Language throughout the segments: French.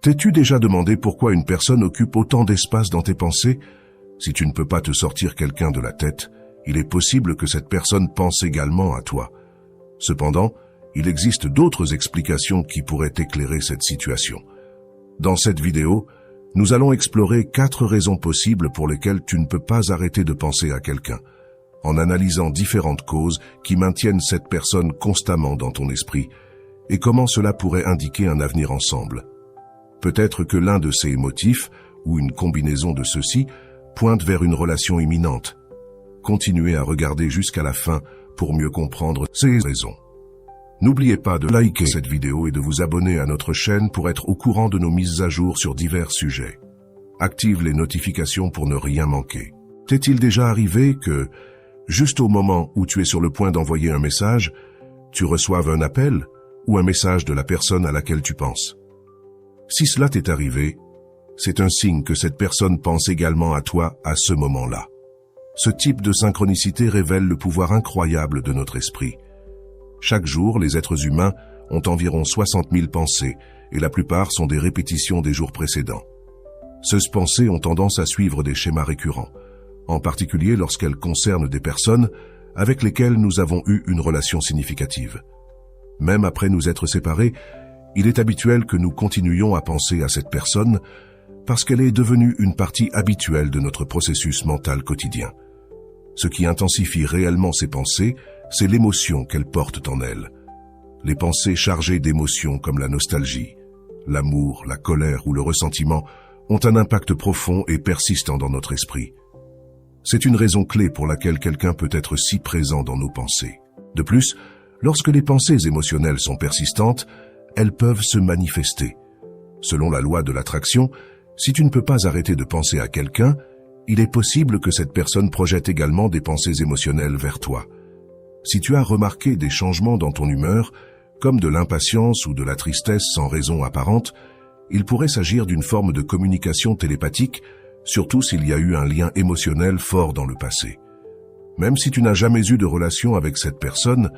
T'es-tu déjà demandé pourquoi une personne occupe autant d'espace dans tes pensées? Si tu ne peux pas te sortir quelqu'un de la tête, il est possible que cette personne pense également à toi. Cependant, il existe d'autres explications qui pourraient éclairer cette situation. Dans cette vidéo, nous allons explorer 4 raisons possibles pour lesquelles tu ne peux pas arrêter de penser à quelqu'un, en analysant différentes causes qui maintiennent cette personne constamment dans ton esprit, et comment cela pourrait indiquer un avenir ensemble. Peut-être que l'un de ces motifs, ou une combinaison de ceux-ci, pointe vers une relation imminente. Continuez à regarder jusqu'à la fin pour mieux comprendre ces raisons. N'oubliez pas de liker cette vidéo et de vous abonner à notre chaîne pour être au courant de nos mises à jour sur divers sujets. Active les notifications pour ne rien manquer. T'est-il déjà arrivé que, juste au moment où tu es sur le point d'envoyer un message, tu reçoives un appel ou un message de la personne à laquelle tu penses? Si cela t'est arrivé, c'est un signe que cette personne pense également à toi à ce moment-là. Ce type de synchronicité révèle le pouvoir incroyable de notre esprit. Chaque jour, les êtres humains ont environ 60 000 pensées, et la plupart sont des répétitions des jours précédents. Ces pensées ont tendance à suivre des schémas récurrents, en particulier lorsqu'elles concernent des personnes avec lesquelles nous avons eu une relation significative. Même après nous être séparés, il est habituel que nous continuions à penser à cette personne parce qu'elle est devenue une partie habituelle de notre processus mental quotidien. Ce qui intensifie réellement ces pensées, c'est l'émotion qu'elles portent en elles. Les pensées chargées d'émotions comme la nostalgie, l'amour, la colère ou le ressentiment ont un impact profond et persistant dans notre esprit. C'est une raison clé pour laquelle quelqu'un peut être si présent dans nos pensées. De plus, lorsque les pensées émotionnelles sont persistantes, elles peuvent se manifester. Selon la loi de l'attraction, si tu ne peux pas arrêter de penser à quelqu'un, il est possible que cette personne projette également des pensées émotionnelles vers toi. Si tu as remarqué des changements dans ton humeur, comme de l'impatience ou de la tristesse sans raison apparente, il pourrait s'agir d'une forme de communication télépathique, surtout s'il y a eu un lien émotionnel fort dans le passé. Même si tu n'as jamais eu de relation avec cette personne,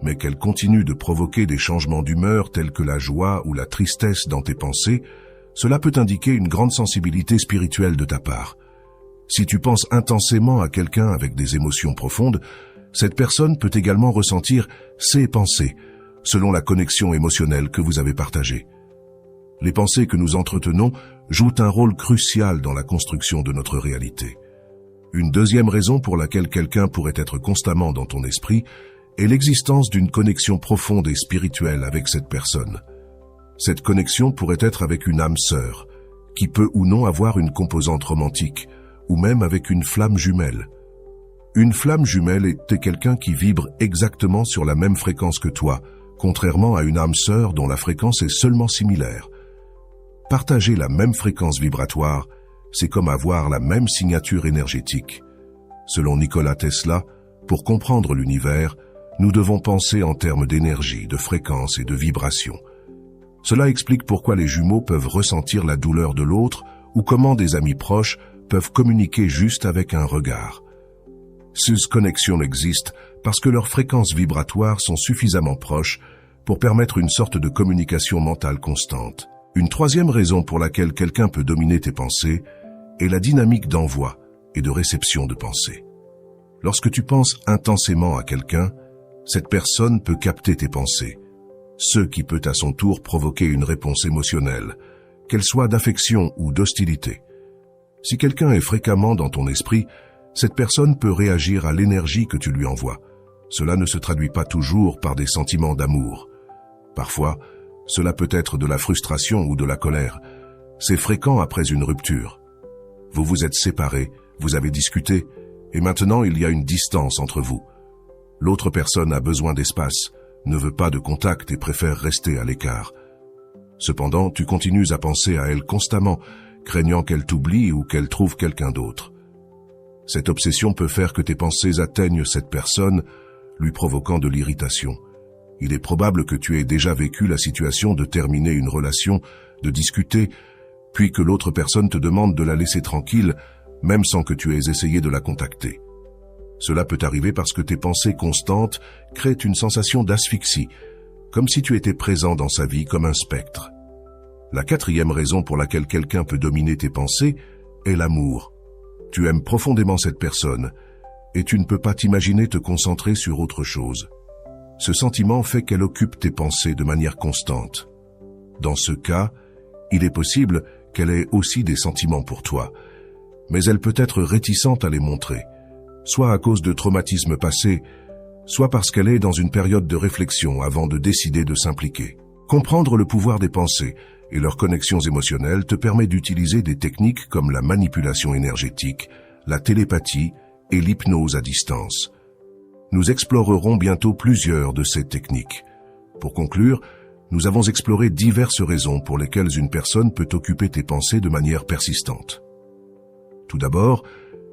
mais qu'elle continue de provoquer des changements d'humeur tels que la joie ou la tristesse dans tes pensées, cela peut indiquer une grande sensibilité spirituelle de ta part. Si tu penses intensément à quelqu'un avec des émotions profondes, cette personne peut également ressentir ses pensées, selon la connexion émotionnelle que vous avez partagée. Les pensées que nous entretenons jouent un rôle crucial dans la construction de notre réalité. Une deuxième raison pour laquelle quelqu'un pourrait être constamment dans ton esprit est l'existence d'une connexion profonde et spirituelle avec cette personne. Cette connexion pourrait être avec une âme sœur, qui peut ou non avoir une composante romantique, ou même avec une flamme jumelle. Une flamme jumelle est quelqu'un qui vibre exactement sur la même fréquence que toi, contrairement à une âme sœur dont la fréquence est seulement similaire. Partager la même fréquence vibratoire, c'est comme avoir la même signature énergétique. Selon Nikola Tesla, pour comprendre l'univers, nous devons penser en termes d'énergie, de fréquence et de vibration. Cela explique pourquoi les jumeaux peuvent ressentir la douleur de l'autre ou comment des amis proches peuvent communiquer juste avec un regard. Ces connexions existent parce que leurs fréquences vibratoires sont suffisamment proches pour permettre une sorte de communication mentale constante. Une troisième raison pour laquelle quelqu'un peut dominer tes pensées est la dynamique d'envoi et de réception de pensées. Lorsque tu penses intensément à quelqu'un, cette personne peut capter tes pensées, ce qui peut à son tour provoquer une réponse émotionnelle, qu'elle soit d'affection ou d'hostilité. Si quelqu'un est fréquemment dans ton esprit, cette personne peut réagir à l'énergie que tu lui envoies. Cela ne se traduit pas toujours par des sentiments d'amour. Parfois, cela peut être de la frustration ou de la colère. C'est fréquent après une rupture. Vous vous êtes séparés, vous avez discuté, et maintenant il y a une distance entre vous. L'autre personne a besoin d'espace, ne veut pas de contact et préfère rester à l'écart. Cependant, tu continues à penser à elle constamment, craignant qu'elle t'oublie ou qu'elle trouve quelqu'un d'autre. Cette obsession peut faire que tes pensées atteignent cette personne, lui provoquant de l'irritation. Il est probable que tu aies déjà vécu la situation de terminer une relation, de discuter, puis que l'autre personne te demande de la laisser tranquille, même sans que tu aies essayé de la contacter. Cela peut arriver parce que tes pensées constantes créent une sensation d'asphyxie, comme si tu étais présent dans sa vie comme un spectre. La quatrième raison pour laquelle quelqu'un peut dominer tes pensées est l'amour. Tu aimes profondément cette personne et tu ne peux pas t'imaginer te concentrer sur autre chose. Ce sentiment fait qu'elle occupe tes pensées de manière constante. Dans ce cas, il est possible qu'elle ait aussi des sentiments pour toi, mais elle peut être réticente à les montrer, soit à cause de traumatismes passés, soit parce qu'elle est dans une période de réflexion avant de décider de s'impliquer. Comprendre le pouvoir des pensées et leurs connexions émotionnelles te permet d'utiliser des techniques comme la manipulation énergétique, la télépathie et l'hypnose à distance. Nous explorerons bientôt plusieurs de ces techniques. Pour conclure, nous avons exploré diverses raisons pour lesquelles une personne peut occuper tes pensées de manière persistante. Tout d'abord,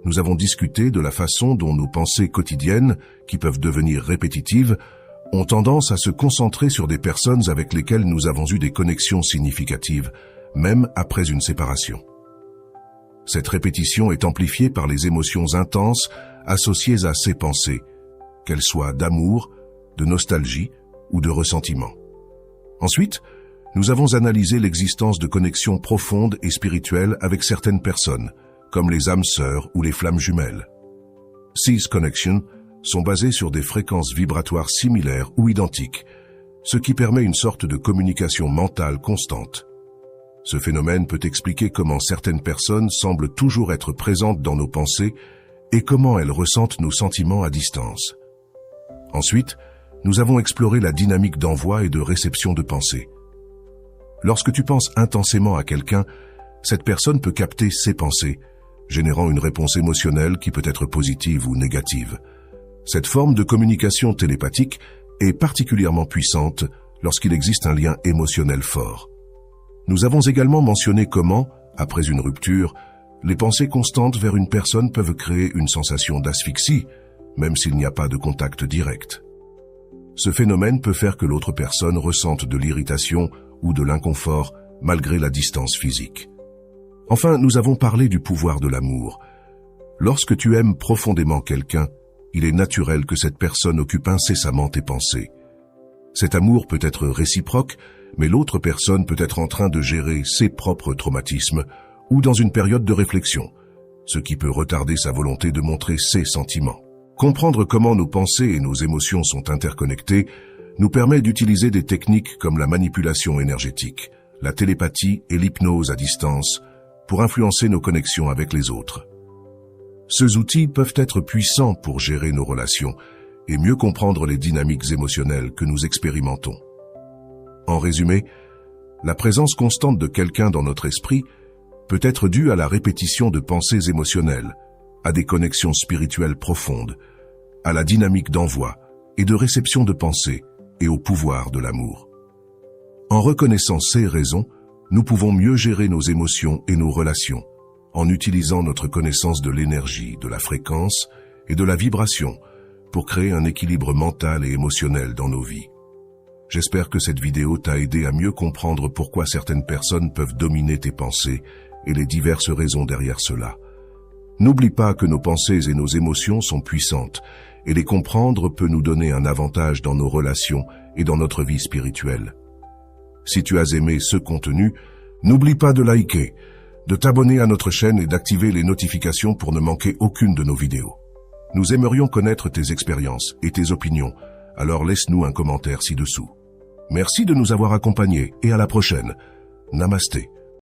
nous avons discuté de la façon dont nos pensées quotidiennes, qui peuvent devenir répétitives, ont tendance à se concentrer sur des personnes avec lesquelles nous avons eu des connexions significatives, même après une séparation. Cette répétition est amplifiée par les émotions intenses associées à ces pensées, qu'elles soient d'amour, de nostalgie ou de ressentiment. Ensuite, nous avons analysé l'existence de connexions profondes et spirituelles avec certaines personnes, comme les âmes sœurs ou les flammes jumelles. These connections sont basées sur des fréquences vibratoires similaires ou identiques, ce qui permet une sorte de communication mentale constante. Ce phénomène peut expliquer comment certaines personnes semblent toujours être présentes dans nos pensées et comment elles ressentent nos sentiments à distance. Ensuite, nous avons exploré la dynamique d'envoi et de réception de pensées. Lorsque tu penses intensément à quelqu'un, cette personne peut capter ses pensées, générant une réponse émotionnelle qui peut être positive ou négative. Cette forme de communication télépathique est particulièrement puissante lorsqu'il existe un lien émotionnel fort. Nous avons également mentionné comment, après une rupture, les pensées constantes vers une personne peuvent créer une sensation d'asphyxie, même s'il n'y a pas de contact direct. Ce phénomène peut faire que l'autre personne ressente de l'irritation ou de l'inconfort malgré la distance physique. Enfin, nous avons parlé du pouvoir de l'amour. Lorsque tu aimes profondément quelqu'un, il est naturel que cette personne occupe incessamment tes pensées. Cet amour peut être réciproque, mais l'autre personne peut être en train de gérer ses propres traumatismes ou dans une période de réflexion, ce qui peut retarder sa volonté de montrer ses sentiments. Comprendre comment nos pensées et nos émotions sont interconnectées nous permet d'utiliser des techniques comme la manipulation énergétique, la télépathie et l'hypnose à distance pour influencer nos connexions avec les autres. Ces outils peuvent être puissants pour gérer nos relations et mieux comprendre les dynamiques émotionnelles que nous expérimentons. En résumé, la présence constante de quelqu'un dans notre esprit peut être due à la répétition de pensées émotionnelles, à des connexions spirituelles profondes, à la dynamique d'envoi et de réception de pensées et au pouvoir de l'amour. En reconnaissant ces raisons, nous pouvons mieux gérer nos émotions et nos relations, en utilisant notre connaissance de l'énergie, de la fréquence et de la vibration pour créer un équilibre mental et émotionnel dans nos vies. J'espère que cette vidéo t'a aidé à mieux comprendre pourquoi certaines personnes peuvent dominer tes pensées et les diverses raisons derrière cela. N'oublie pas que nos pensées et nos émotions sont puissantes et les comprendre peut nous donner un avantage dans nos relations et dans notre vie spirituelle. Si tu as aimé ce contenu, n'oublie pas de liker, de t'abonner à notre chaîne et d'activer les notifications pour ne manquer aucune de nos vidéos. Nous aimerions connaître tes expériences et tes opinions, alors laisse-nous un commentaire ci-dessous. Merci de nous avoir accompagnés et à la prochaine. Namasté.